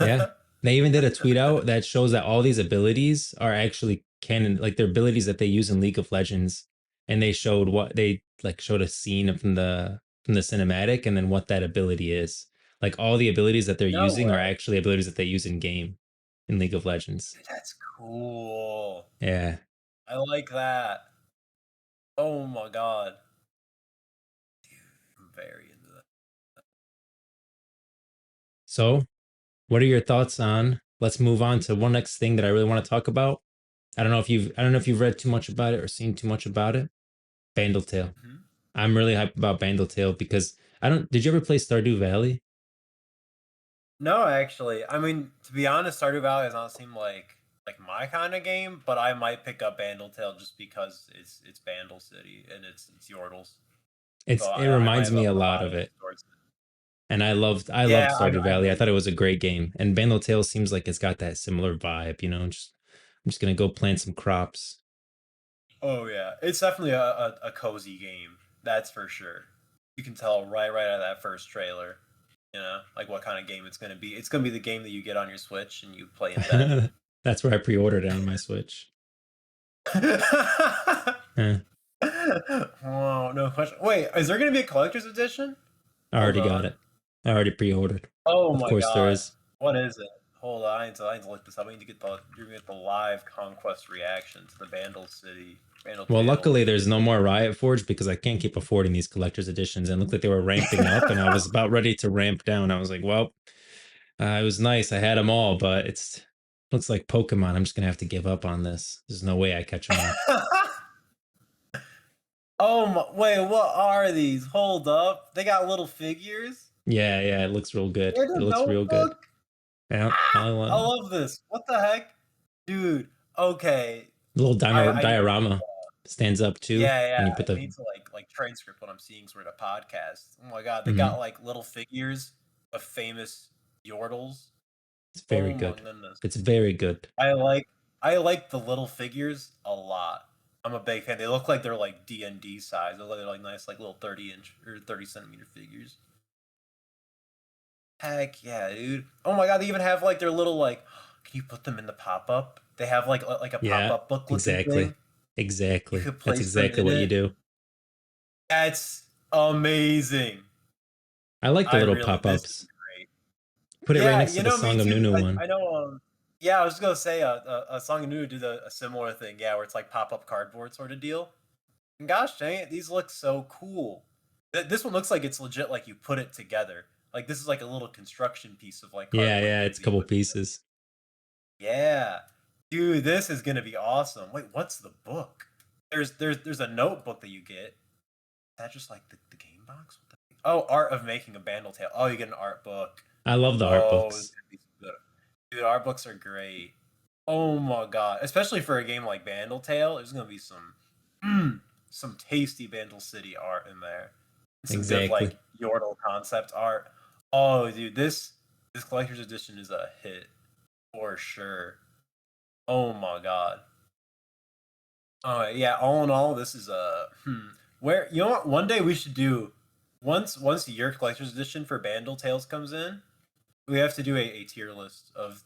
Yeah. They even did a tweet out that shows that all these abilities are actually canon, like they're abilities that they use in League of Legends. And they showed what they like showed a scene from the cinematic and then what that ability is. Like all the abilities that they're No using are way. actually abilities that they use in game in League of Legends. Dude, that's cool. Yeah. I like that. Oh my god. I'm very into that. So, what are your thoughts on? Let's move on to one next thing that I really want to talk about. I don't know if you've read too much about it or seen too much about it. Bandle Tale. Mhm. I'm really hyped about Bandle Tale because I don't. Did you ever play Stardew Valley? No, actually, I mean to be honest, Stardew Valley does not seem like my kind of game, but I might pick up Bandle Tale just because it's Bandle City and it's Yordles, so It I might reminds have me a a lot of bias it, towards it. and I loved Yeah, Stardew I Valley. I know. thought it was a great game, and Bandle Tale seems like it's got that similar vibe. I'm just gonna go plant some crops. Oh yeah, it's definitely a cozy game. That's for sure. You can tell right out of that first trailer. You know, like what kind of game it's gonna be. It's gonna be the game that you get on your Switch and you play in bed. That's where I pre-ordered it on my Switch. Eh, Whoa, no question. Wait, is there gonna be a collector's edition? I Hold already got on. it. I already pre-ordered. Oh Of my course there god. is. What is it? Hold on, I need to look this up. I need to get you're gonna get the live conquest reaction to the Bandle City, Bandle Well, Tale. luckily there's no more Riot Forge because I can't keep affording these collector's editions. And it looked like they were ramping up, and I was about ready to ramp down. I was like, well, it was nice. I had them all, but it's looks like Pokemon. I'm just gonna have to give up on this. There's no way I catch them all. Oh my, wait, what are these? Hold up. They got little figures? Yeah, yeah, it looks real good. In It a looks real good. notebook? Yeah, Ah, I love this. What the heck? Dude, okay. little I need to diorama stands up too, yeah, yeah. and you put I the. need to like transcript what I'm seeing sort of podcast. Oh my god, they got Mhm. like little figures of famous Yordles. It's very Oh my good. goodness. It's very good. I like I like the little figures a lot. I'm a big fan. They look like they're like D&D size. They're like nice, like little 30-inch or 30 centimeter figures. Heck yeah, dude! Oh my god, they even have like their little like. Can you put them in the pop up? They have like a pop Yeah, up book looking exactly. thing. You Exactly. could That's place them exactly in what you it. do. That's amazing. I like the I little really this is pop-ups. great. Put it right Yeah, next to you the know me Song of too. Nunu I, one. I know. Yeah, I was just gonna say a Song of New did a similar thing. Yeah, where it's like pop up cardboard sort of deal. And gosh dang it, these look so cool. This one looks like it's legit. Like you put it together. Like this is like a little construction piece of like Yeah, cardboard and yeah, it's things a that you couple put together. pieces. Yeah, dude, this is gonna be awesome. Wait, what's the book? There's a notebook that you get. Is that just like the game box? What the oh, Art of Making a Bandle Tale. Oh, you get an art book. I love the art Oh, it's books. gonna be so good. Dude, art books are great. Oh my god, especially for a game like Bandle Tale, there's gonna be some tasty Bandle City art in there. And some good Exactly. like Yordle concept art. Oh, dude, this collector's edition is a hit for sure. Oh my god. Oh yeah, all in all, this is a where you know what? One day we should do once your collector's edition for Bandle Tales comes in, we have to do a tier list of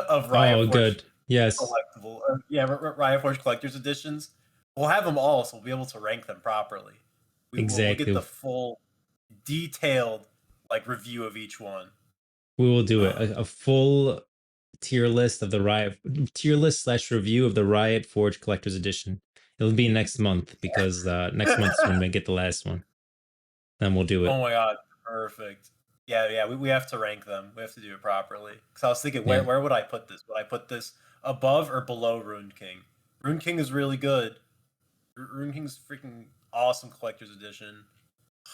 of Riot Oh, Forge good. Yes, collectible, yeah, Riot Forge collector's editions. We'll have them all, so we'll be able to rank them properly. We'll get the exactly. full, detailed like review of each one. We will do it. Ugh. A full tier list slash review of the Riot Forge Collector's Edition. It'll be next month because next month's when we get the last one. Then we'll do Oh it. my god, perfect. Yeah, yeah, we have to rank them. We have to do it properly. Because I was thinking, Yeah. where would I put this? Would I put this above or below Rune King? Rune King is really good. Rune King's freaking awesome collector's edition.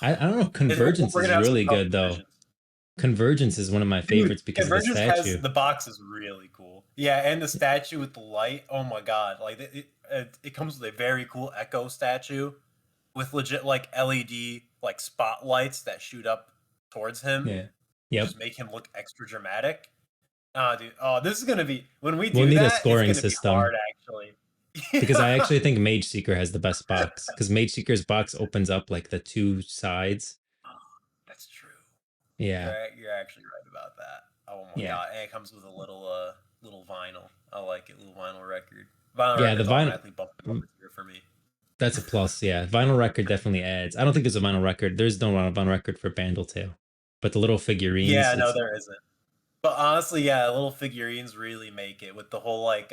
I don't know. Convergence We're is gonna have some really tough good though. decisions. Convergence is one of my Dude, favorites because of the Convergence statue. has the box is really cool. Yeah, and the statue with the light. Oh my god! Like it comes with a very cool Echo statue with legit like LED like spotlights that shoot up towards him Yeah. and Yep. just make him look extra dramatic. Ah, dude. Oh, this is gonna be when we We'll do need a that. It's scoring gonna be hard, system actually. because I Yeah, actually think Mage Seeker has the best box because Mage Seeker's box opens up like the two sides. that's true. Yeah. You're actually right about that. Oh my Yeah. god! And it comes with a little vinyl. I like it, little vinyl record. Vinyl Yeah. The records vinyl. automatically bump them up a tier for me. That's a plus, yeah. Vinyl record definitely adds. I don't think there's a vinyl record. There's no vinyl record for Bandle Tale, but the little figurines, Yeah, no, it's there isn't. But honestly, yeah, little figurines really make it with the whole like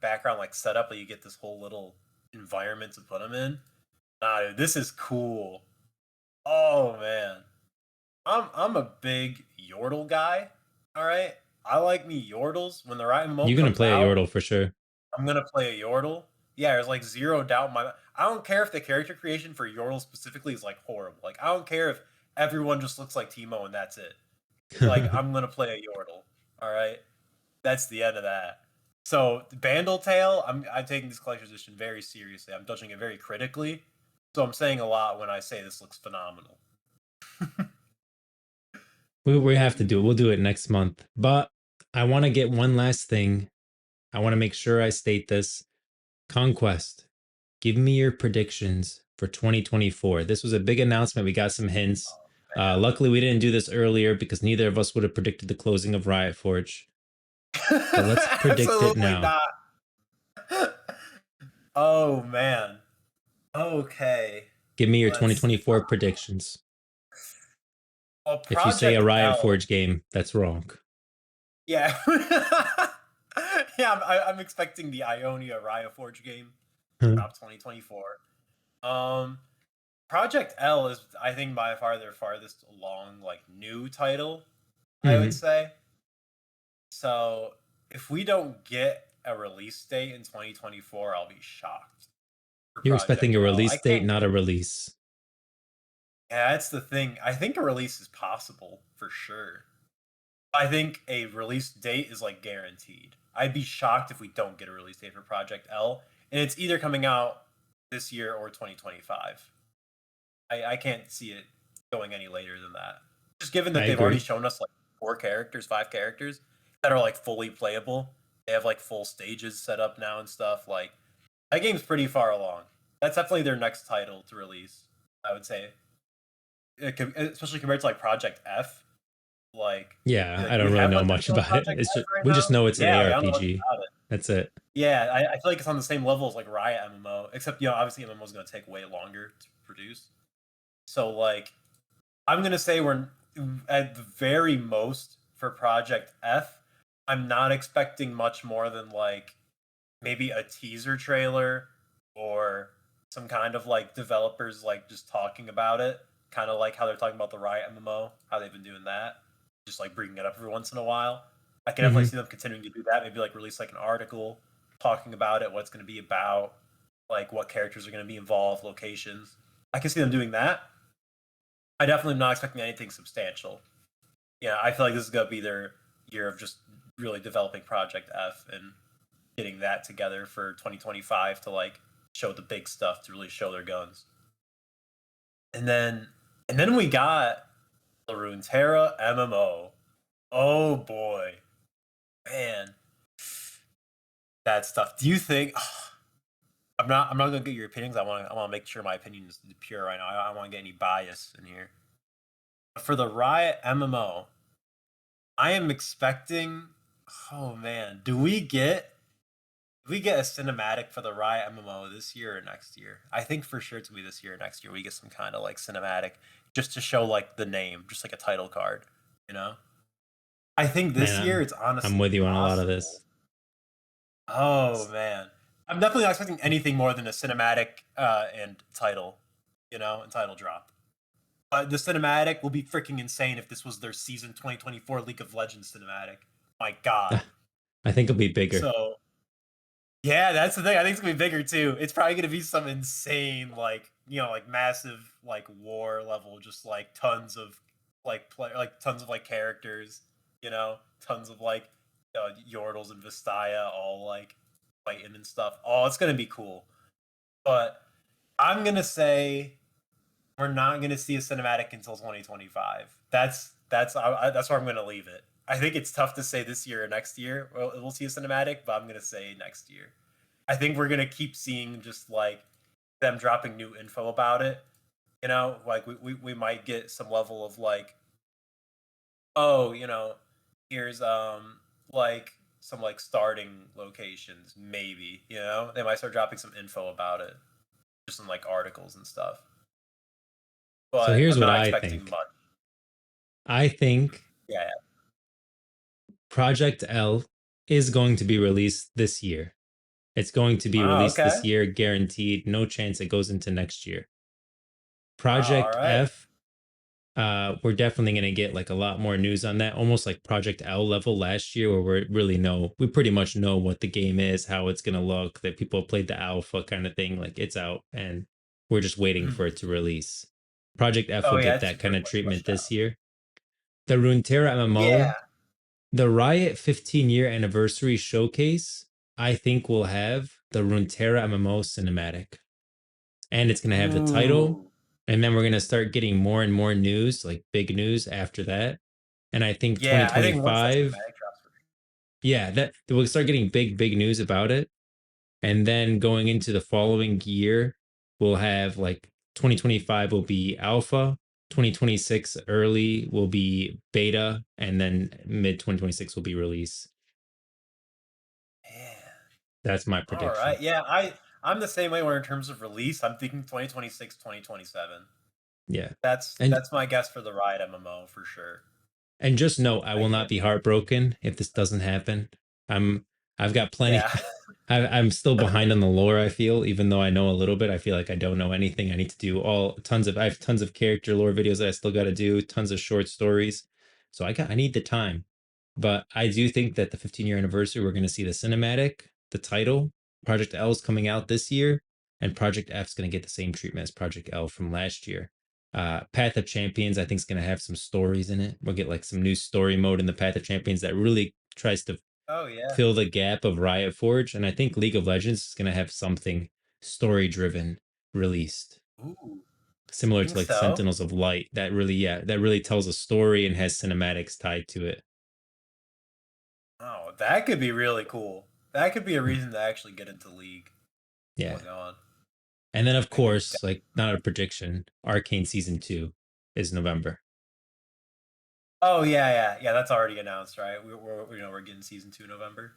background like setup. That you get this whole little environment to put them in. Nah, dude, this is cool. Oh man, I'm a big Yordle guy. All right, I like me Yordles. When the Riot MMO you're gonna comes play a out, Yordle for sure. I'm gonna play a Yordle. Yeah, there's like zero doubt in my. I don't care if the character creation for Yordle specifically is like horrible. Like I don't care if everyone just looks like Teemo and that's it. Like I'm gonna play a Yordle. All right, that's the end of that. So Bandle Tale, I'm taking this collector's edition very seriously. I'm judging it very critically. So I'm saying a lot when I say this looks phenomenal. We have to do it. We'll do it next month. But I want to get one last thing. I want to make sure I state this. Conquest, give me your predictions for 2024. This was a big announcement. We got some hints. Luckily, we didn't do this earlier because neither of us would have predicted the closing of Riot Forge. But let's predict it Absolutely now. not. Oh man. Okay. Give me your Let's see. 2024 predictions. Well, If you say a Project Riot L. Forge game, that's wrong. Yeah. Yeah, I'm expecting the Ionia Riot Forge game Huh. drop 2024. Um, Project L is, I think, by far their farthest along, like, new title, I would Mhm. say. So, if we don't get a release date in 2024, I'll be shocked for You're expecting Project a L. release I date, can't not a wait. release. Yeah, that's the thing. I think a release is possible for sure. I think a release date is like guaranteed. I'd be shocked if we don't get a release date for Project L, and it's either coming out this year or 2025. I can't see it going any later than that. Just given I that they've already agree. shown us like 4 characters, 5 characters that are like fully playable. They have like full stages set up now and stuff. Like That game's pretty far along. That's definitely their next title to release, I would say. Especially compared to like Project F. Yeah, I Do don't we really have know much much info on about it. Project It's F just right we just now? know it's an Yeah, like, I don't know much ARPG. about it. That's it. Yeah, I feel like it's on the same level as like Riot MMO, except obviously MMO is going to take way longer to produce. So like, I'm gonna say we're at the very most for Project F. I'm not expecting much more than like maybe a teaser trailer or some kind of like developers like just talking about it, kind of like how they're talking about the Riot MMO, how they've been doing that, just like bringing it up every once in a while. I can definitely Hmm. see them continuing to do that. Maybe like release like an article talking about it, what it's going to be about, like what characters are going to be involved, locations. I can see them doing that. I definitely am not expecting anything substantial. Yeah, I feel like this is going to be their year of just really developing Project F and getting that together for 2025 to like show the big stuff to really show their guns. And then we got the Runeterra MMO. Oh boy, man, that stuff. Do you think? I'm not gonna get your opinions. I want to make sure my opinion is pure right now. I don't want to get any bias in here. For the Riot MMO, I am expecting. Oh man, do we get a cinematic for the Riot MMO this year or next year? I think for sure it's gonna be this year or next year. We get some kind of like cinematic just to show like the name, just like a title card, you know? I think Man, this year it's I'm honestly with you on a lot of possible. this. Oh man. I'm definitely not expecting anything more than a cinematic and title, and title drop. The cinematic will be freaking insane if this was their season 2024 League of Legends cinematic. My god. I think it'll be bigger. So yeah, that's the thing. I think it's gonna be bigger too. It's probably gonna be some insane, like like massive, like war level, just like tons of like tons of like characters, tons of like Yordles and Vistaya all like fighting and stuff. Oh, it's gonna be cool. But I'm gonna say we're not gonna see a cinematic until 2025. That's where I'm gonna leave it. I think it's tough to say this year or next year we'll see a cinematic, but I'm gonna say next year. I think we're gonna keep seeing just like them dropping new info about it. Like we might get some level of like, oh, here's like some like starting locations, maybe. They might start dropping some info about it, just in like articles and stuff. So But here's I'm what not I expecting think. much. I think Yeah. Project L is going to be released this year. It's going to be Wow. released this Okay. year, guaranteed. No chance it goes into next year. Wow. All Project right. F, we're definitely going to get like a lot more news on that, almost like Project L level last year, where we pretty much know what the game is, how it's going to look, that people played the alpha kind of thing. Like it's out and we're just waiting Mhm. for it to release. Project F Oh will yeah, get it's that super kind of much treatment fleshed this out. year. The Runeterra MMO, Yeah. the Riot 15-year anniversary showcase, I think will have the Runeterra MMO cinematic. And it's going to have the title. Ooh. And then we're going to start getting more and more news, like big news after that. And I think Yeah, I think once that 2025, cinematic drops. yeah, that we'll start getting big news about it. And then going into the following year, we'll have like 2025 will be alpha, 2026 early will be beta, and then mid 2026 will be release. Man. That's my All prediction. right. Yeah, I'm the same way where in terms of release, I'm thinking 2026, 2027. Yeah. That's And that's my guess for the Riot MMO for sure. And just know I will Yeah. not be heartbroken if this doesn't happen. I'm I've got plenty. Yeah. I'm still behind on the lore, I feel, even though I know a little bit. I feel like I don't know anything. I need to do I have tons of character lore videos that I still got to do, tons of short stories. So I need the time. But I do think that the 15-year anniversary, we're going to see the cinematic, the title. Project L is coming out this year, and Project F is going to get the same treatment as Project L from last year. Path of Champions, I think, is going to have some stories in it. We'll get like some new story mode in the Path of Champions that really tries to Oh yeah. fill the gap of Riot Forge. And I think League of Legends is going to have something story driven released, Ooh. similar to Think like so? Sentinels of Light, that really tells a story and has cinematics tied to it. Oh, that could be really cool. That could be a reason to actually get into League. Yeah. Oh my god. And then of I think course, like not a prediction, Arcane season 2 is November. oh yeah. That's already announced, right? We're getting season 2 in November.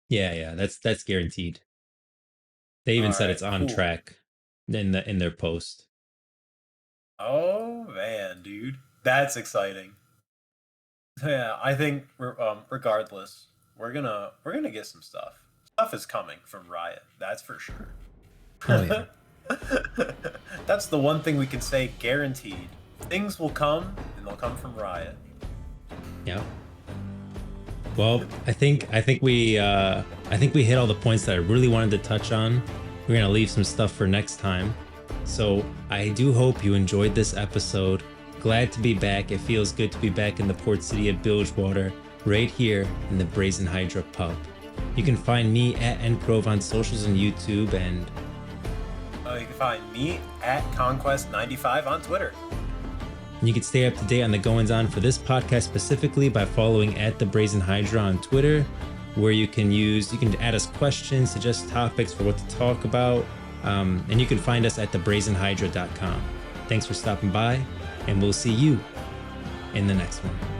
Yeah, that's guaranteed. They All even said right, it's on cool. track in their post. Oh man, dude, that's exciting. Yeah, I think regardless, we're gonna get some stuff. Stuff is coming from Riot, that's for sure. Oh yeah. That's the one thing we can say guaranteed. Things will come, and they'll come from Riot. Yeah. Well, I think we hit all the points that I really wanted to touch on. We're gonna leave some stuff for next time. So I do hope you enjoyed this episode. Glad to be back. It feels good to be back in the port city of Bilgewater, right here in the Brazen Hydra pub. You can find me at Ngrove on socials and YouTube, and You can find me at Conquest95 on Twitter. you can stay up to date on the goings on for this podcast specifically by following at the Brazen Hydra on Twitter, where you can add us questions, suggest topics for what to talk about, and you can find us at thebrazenhydra.com. Thanks for stopping by, and we'll see you in the next one.